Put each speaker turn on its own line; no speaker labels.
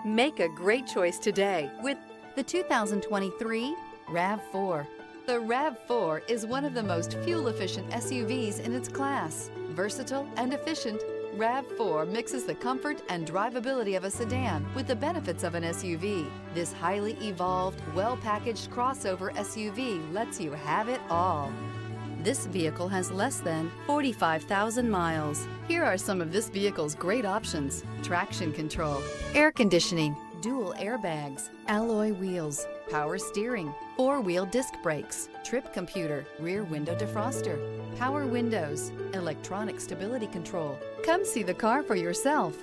Make a great choice today with
the 2023 RAV4. The RAV4 is one of the most fuel-efficient SUVs in its class. Versatile and efficient, RAV4 mixes the comfort and drivability of a sedan with the benefits of an SUV. This highly evolved, well-packaged crossover SUV lets you have it all. This vehicle has less than 45,000 miles. Here are some of this vehicle's great options: traction control, air conditioning, dual airbags, alloy wheels, power steering, four-wheel disc brakes, trip computer, rear window defroster, power windows, electronic stability control. Come see the car for yourself.